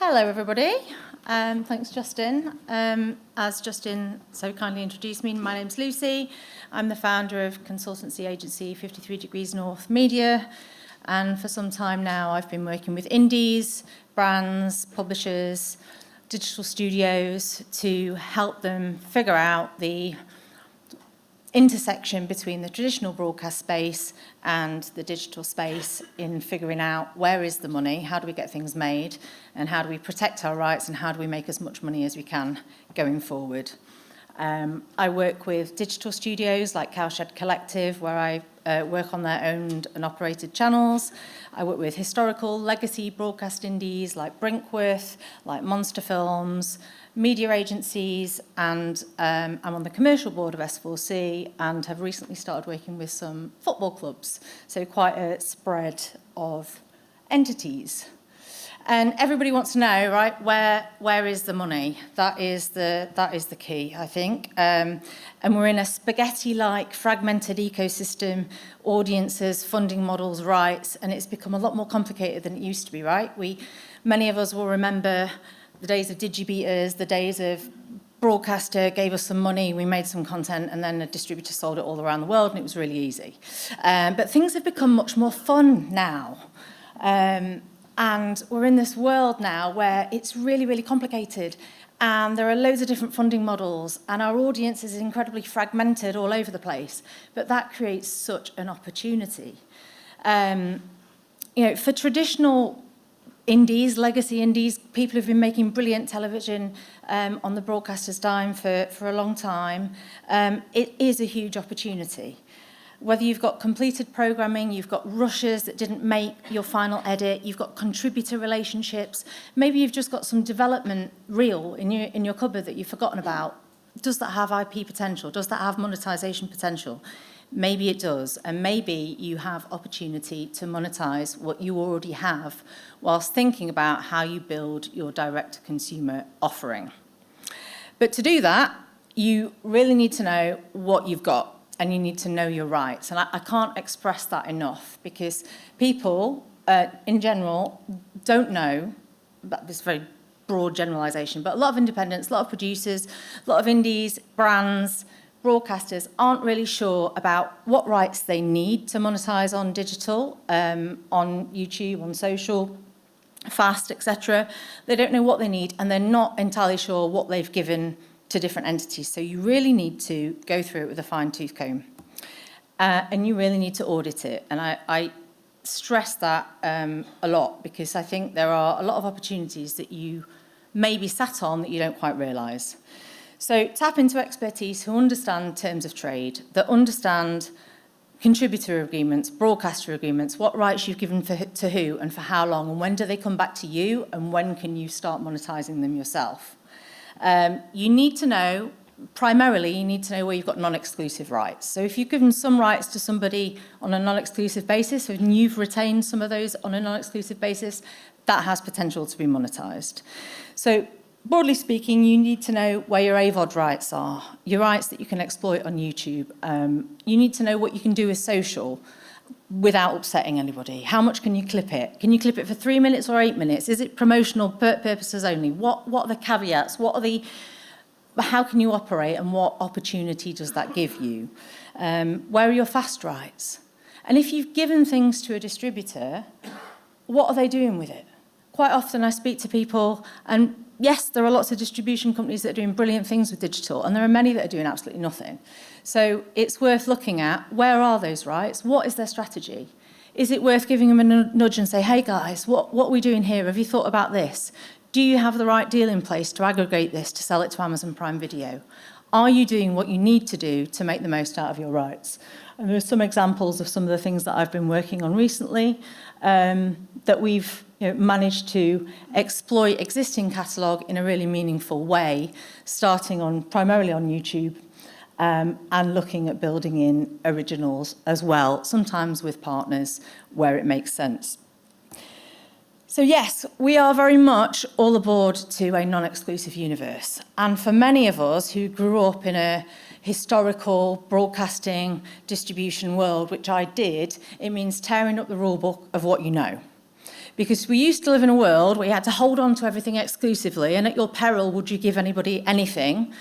Hello, everybody. Thanks, Justin. As Justin so kindly introduced me, my name's Lucy. I'm the founder of consultancy agency 53 Degrees North Media, and for some time now I've been working with indies, brands, publishers, digital studios to help them figure out the intersection between the traditional broadcast space and the digital space in figuring out where is the money, how do we get things made, and how do we protect our rights, and how do we make as much money as we can going forward. I work with digital studios like Cowshed Collective, where I work on their owned and operated channels. I work with historical legacy broadcast indies like Brinkworth, like Monster Films, media agencies, and I'm on the commercial board of S4C and have recently started working with some football clubs, so quite a spread of entities. And everybody wants to know, right, where is the money? That is the key, I think. And we're in a spaghetti-like fragmented ecosystem, audiences, funding models, rights, and it's become a lot more complicated than it used to be, right? Many of us will remember the days of distributors, the days of broadcaster gave us some money, we made some content, and then a distributor sold it all around the world, and it was really easy. But things have become much more fun now. And we're in this world now where it's really, really complicated, and there are loads of different funding models, and our audience is incredibly fragmented all over the place. But that creates such an opportunity. For traditional indies, legacy indies, people who've been making brilliant television on the broadcaster's dime for a long time, it is a huge opportunity. Whether you've got completed programming, you've got rushers that didn't make your final edit, you've got contributor relationships, maybe you've just got some development reel in your cupboard that you've forgotten about. Does that have IP potential? Does that have monetisation potential? Maybe it does, and maybe you have opportunity to monetize what you already have whilst thinking about how you build your direct-to-consumer offering. But to do that, you really need to know what you've got, and you need to know your rights. And I can't express that enough, because people, in general, don't know, this very broad generalisation, but a lot of independents, a lot of producers, a lot of indies, brands, broadcasters aren't really sure about what rights they need to monetize on digital, on YouTube, on social, fast, etc. They don't know what they need, and they're not entirely sure what they've given to different entities. So you really need to go through it with a fine-tooth comb, and you really need to audit it. And I stress that a lot, because I think there are a lot of opportunities that you may be sat on that you don't quite realise. So tap into expertise who understand terms of trade, that understand contributor agreements, broadcaster agreements, what rights you've given to who and for how long, and when do they come back to you, and when can you start monetising them yourself. You need to know, primarily, you need to know where you've got non-exclusive rights. So if you've given some rights to somebody on a non-exclusive basis, and you've retained some of those on a non-exclusive basis, that has potential to be monetised. So broadly speaking, you need to know where your AVOD rights are, your rights that you can exploit on YouTube. You need to know what you can do with social without upsetting anybody. How much can you clip it? Can you clip it for 3 minutes or 8 minutes? Is it promotional purposes only? What are the caveats? How can you operate, and what opportunity does that give you? Where are your fast rights? And if you've given things to a distributor, what are they doing with it? Quite often I speak to people, and yes, there are lots of distribution companies that are doing brilliant things with digital, and there are many that are doing absolutely nothing. So it's worth looking at, where are those rights? What is their strategy? Is it worth giving them a nudge and say, hey guys, what are we doing here? Have you thought about this? Do you have the right deal in place to aggregate this, to sell it to Amazon Prime Video? Are you doing what you need to do to make the most out of your rights? And there are some examples of some of the things that I've been working on recently that we've managed to exploit existing catalogue in a really meaningful way, starting primarily on YouTube, and looking at building in originals as well, sometimes with partners where it makes sense. So yes, we are very much all aboard to a non-exclusive universe. And for many of us who grew up in a historical broadcasting distribution world, which I did, it means tearing up the rulebook of what you know. Because we used to live in a world where you had to hold on to everything exclusively, and at your peril would you give anybody anything.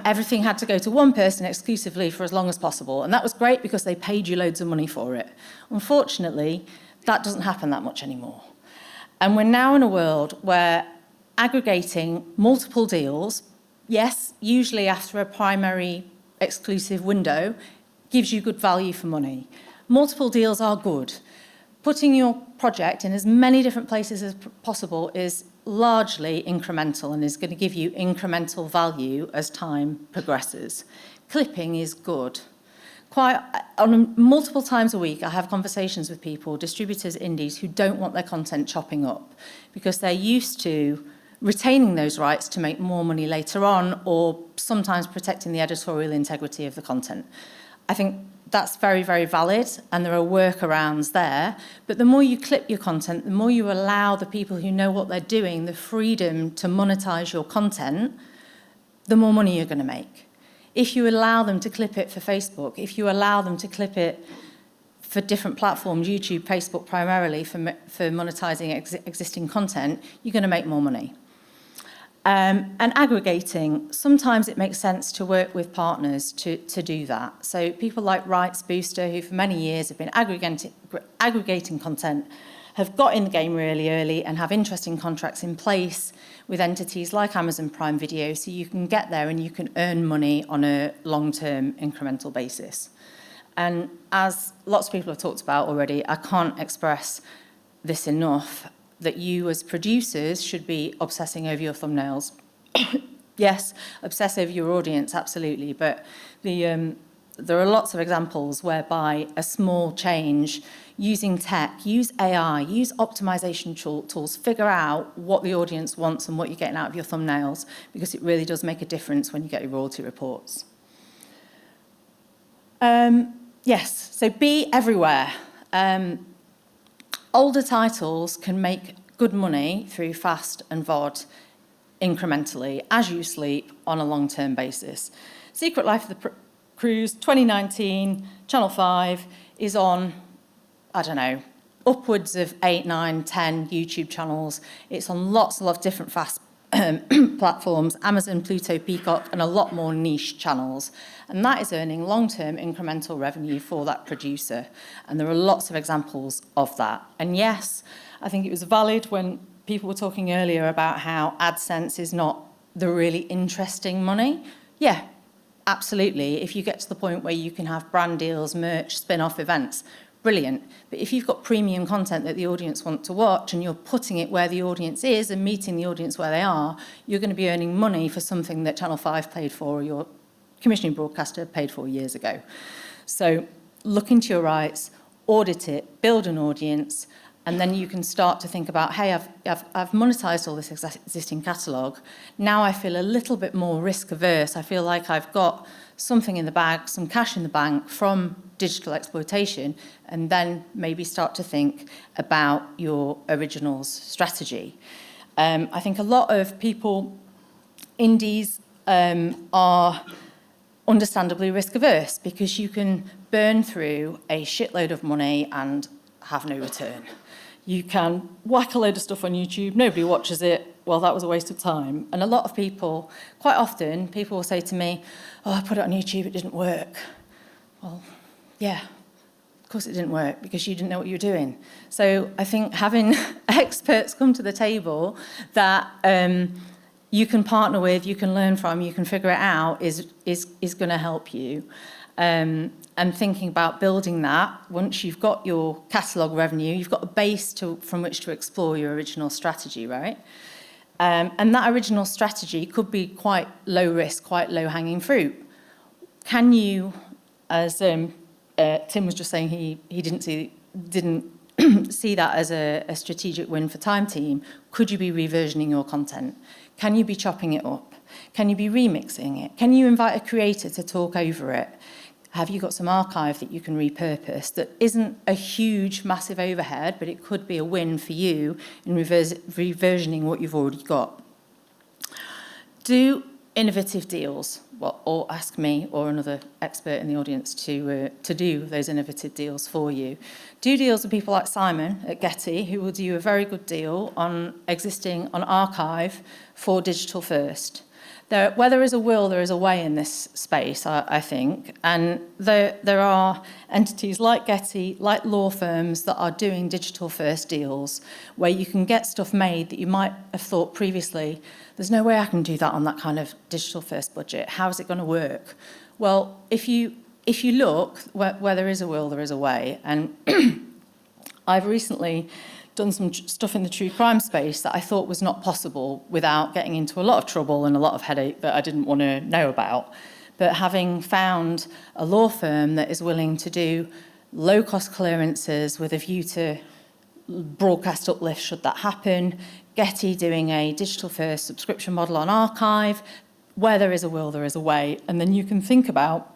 Everything had to go to one person exclusively for as long as possible. And that was great because they paid you loads of money for it. Unfortunately, that doesn't happen that much anymore. And we're now in a world where aggregating multiple deals, yes, usually after a primary exclusive window, gives you good value for money. Multiple deals are good. Putting your project in as many different places as possible is largely incremental and is going to give you incremental value as time progresses. Clipping is good. Multiple times a week, I have conversations with people, distributors, indies, who don't want their content chopping up because they're used to retaining those rights to make more money later on, or sometimes protecting the editorial integrity of the content. I think that's very, very valid, and there are workarounds there. But the more you clip your content, the more you allow the people who know what they're doing the freedom to monetize your content, the more money you're going to make. If you allow them to clip it for Facebook, if you allow them to clip it for different platforms, YouTube, Facebook primarily, for monetizing existing content, you're going to make more money. And aggregating, sometimes it makes sense to work with partners to do that. So people like Rights Booster, who for many years have been aggregating content, have got in the game really early and have interesting contracts in place with entities like Amazon Prime Video, so you can get there and you can earn money on a long-term incremental basis. And as lots of people have talked about already, I can't express this enough, that you as producers should be obsessing over your thumbnails. Yes, obsess over your audience, absolutely, but there are lots of examples whereby a small change, using tech, use AI, use optimisation tools, figure out what the audience wants and what you're getting out of your thumbnails, because it really does make a difference when you get your royalty reports. Yes, so be everywhere. Older titles can make good money through fast and VOD incrementally, as you sleep, on a long-term basis. Secret Life of the Cruise 2019, Channel 5, is on, I don't know, upwards of 8, 9, 10 YouTube channels. It's on lots and lots of different fast platforms, Amazon, Pluto, Peacock, and a lot more niche channels. And that is earning long-term incremental revenue for that producer. And there are lots of examples of that. And yes, I think it was valid when people were talking earlier about how AdSense is not the really interesting money. Yeah, absolutely. If you get to the point where you can have brand deals, merch, spin-off events, brilliant. But if you've got premium content that the audience want to watch and you're putting it where the audience is and meeting the audience where they are, you're going to be earning money for something that Channel 5 paid for or your commissioning broadcaster paid for years ago. So look into your rights, audit it, build an audience, and then you can start to think about, hey, I've monetized all this existing catalogue. Now I feel a little bit more risk averse. I feel like I've got something in the bag, some cash in the bank from digital exploitation, and then maybe start to think about your originals strategy. I think a lot of people, indies, are understandably risk averse because you can burn through a shitload of money and have no return. You can whack a load of stuff on YouTube, nobody watches it, well, that was a waste of time. And a lot of people, quite often, people will say to me, oh, I put it on YouTube, it didn't work. Well, yeah, of course it didn't work because you didn't know what you were doing. So I think having experts come to the table that you can partner with, you can learn from, you can figure it out is going to help you. And thinking about building that, once you've got your catalogue revenue, you've got a base from which to explore your original strategy, right? And that original strategy could be quite low risk, quite low hanging fruit. Can you, as Tim was just saying, he didn't see that as a strategic win for Time Team, could you be reversioning your content? Can you be chopping it up? Can you be remixing it? Can you invite a creator to talk over it? Have you got some archive that you can repurpose that isn't a huge, massive overhead, but it could be a win for you in reversioning what you've already got? Do innovative deals, well, or ask me or another expert in the audience to do those innovative deals for you. Do deals with people like Simon at Getty, who will do you a very good deal on archive for digital first. Where there is a will, there is a way in this space, I think. And there are entities like Getty, like law firms that are doing digital first deals where you can get stuff made that you might have thought previously, there's no way I can do that on that kind of digital first budget. How is it going to work? Well, if you look where there is a will, there is a way. And I've recently done some stuff in the true crime space that I thought was not possible without getting into a lot of trouble and a lot of headache that I didn't want to know about. But having found a law firm that is willing to do low-cost clearances with a view to broadcast uplift should that happen, Getty doing a digital-first subscription model on archive, where there is a will, there is a way. And then you can think about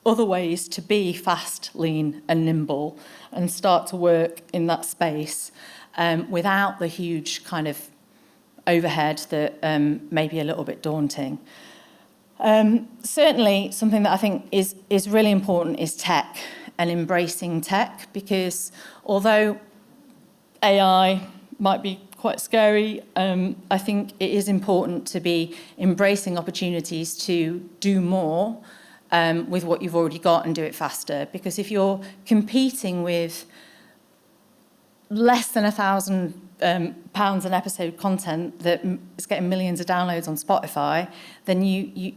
other ways to be fast, lean and nimble and start to work in that space without the huge kind of overhead that may be a little bit daunting. Certainly something that I think is really important is tech and embracing tech, because although AI might be quite scary, I think it is important to be embracing opportunities to do more with what you've already got and do it faster. Because if you're competing with less than £1,000 an episode content that is getting millions of downloads on Spotify, then you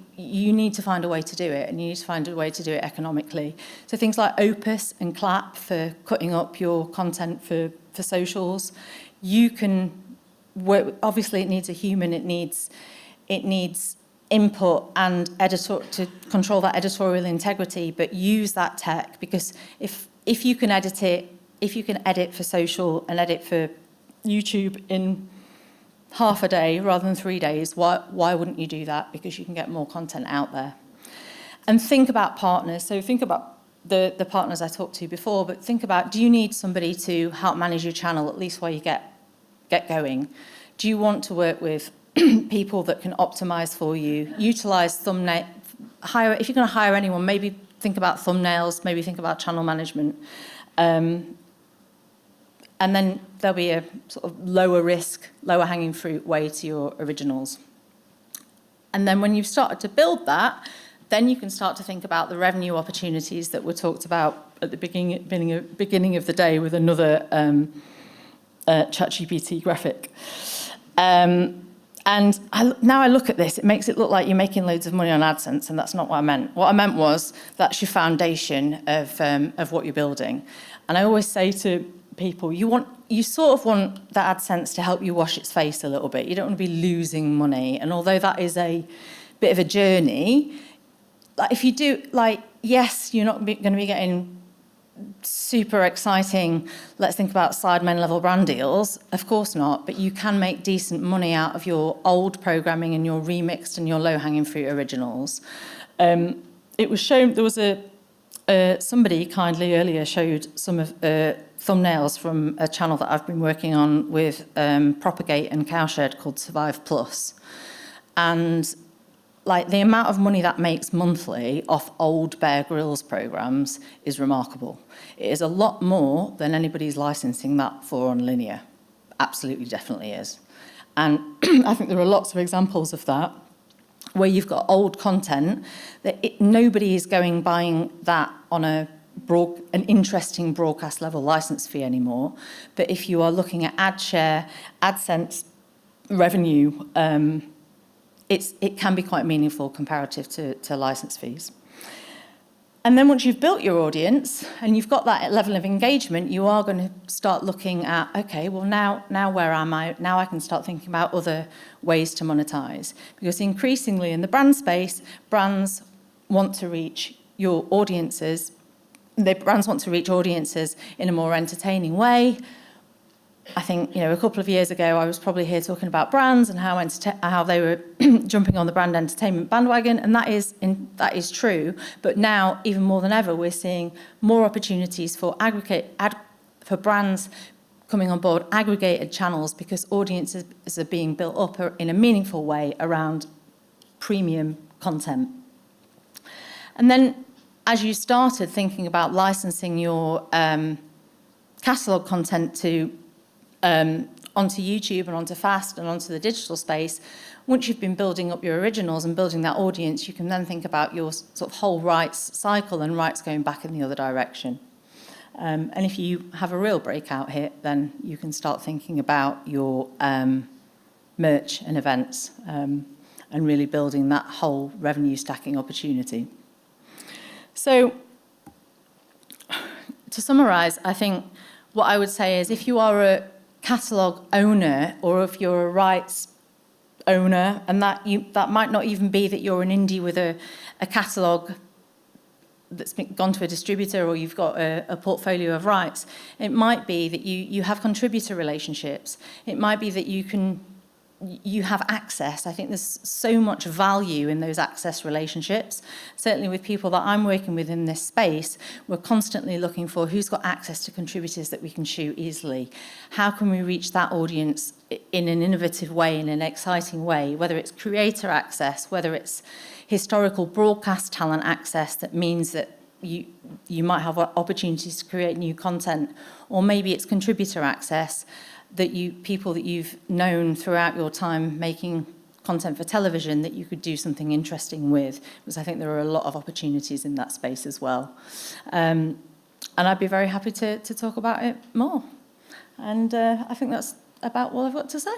need to find a way to do it, and you need to find a way to do it economically. So things like Opus and Clap for cutting up your content for socials, you can work. Obviously, it needs a human. It needs input and editor to control that editorial integrity, but use that tech, because if you can edit it, if you can edit for social and edit for YouTube in half a day rather than 3 days, why wouldn't you do that? Because you can get more content out there. And think about partners. So think about the partners I talked to before, but think about, do you need somebody to help manage your channel at least while you get going? Do you want to work with people that can optimize for you, utilize thumbnail, if you're going to hire anyone, maybe think about thumbnails, maybe think about channel management. And then there'll be a sort of lower risk, lower hanging fruit way to your originals. And then when you've started to build that, then you can start to think about the revenue opportunities that were talked about at the beginning of the day with another ChatGPT graphic. And now I look at this, it makes it look like you're making loads of money on AdSense, and that's not what I meant. What I meant was that's your foundation of what you're building. And I always say to people, you sort of want the AdSense to help you wash its face a little bit. You don't want to be losing money. And although that is a bit of a journey, like if you do, like, yes, you're not going to be getting super exciting, let's think about Sidemen level brand deals, of course not, but you can make decent money out of your old programming and your remixed and your low-hanging fruit originals. It was shown, there was somebody kindly earlier showed some of thumbnails from a channel that I've been working on with Propagate and Cowshed called Survive Plus. And like the amount of money that makes monthly off old Bear Grylls programs is remarkable. It is a lot more than anybody's licensing that for on linear. Absolutely, definitely is. And I think there are lots of examples of that where you've got old content that nobody is buying that on an interesting broadcast level license fee anymore. But if you are looking at ad share, AdSense revenue, it can be quite meaningful comparative to license fees. And then once you've built your audience and you've got that level of engagement, you are going to start looking at, okay, well now where am I? Now I can start thinking about other ways to monetize. Because increasingly in the brand space, brands want to reach your audiences. Brands want to reach audiences in a more entertaining way. I think, a couple of years ago, I was probably here talking about brands and how they were jumping on the brand entertainment bandwagon, and that is true. But now, even more than ever, we're seeing more opportunities for brands coming on board, aggregated channels, because audiences are being built up in a meaningful way around premium content. And then as you started thinking about licensing your catalogue content to onto YouTube and onto FAST and onto the digital space, once you've been building up your originals and building that audience, you can then think about your sort of whole rights cycle and rights going back in the other direction. And if you have a real breakout hit, then you can start thinking about your merch and events and really building that whole revenue stacking opportunity. So to summarise, I think what I would say is if you are a catalogue owner or if you're a rights owner, and that might not even be that you're an indie with a catalogue that's gone to a distributor or you've got a portfolio of rights. It might be that you have contributor relationships. It might be that you have access. I think there's so much value in those access relationships. Certainly with people that I'm working with in this space, we're constantly looking for who's got access to contributors that we can shoot easily. How can we reach that audience in an innovative way, in an exciting way, whether it's creator access, whether it's historical broadcast talent access that means that you might have opportunities to create new content, or maybe it's contributor access that people that you've known throughout your time making content for television that you could do something interesting with, because I think there are a lot of opportunities in that space as well. And I'd be very happy to talk about it more. And I think that's about all I've got to say.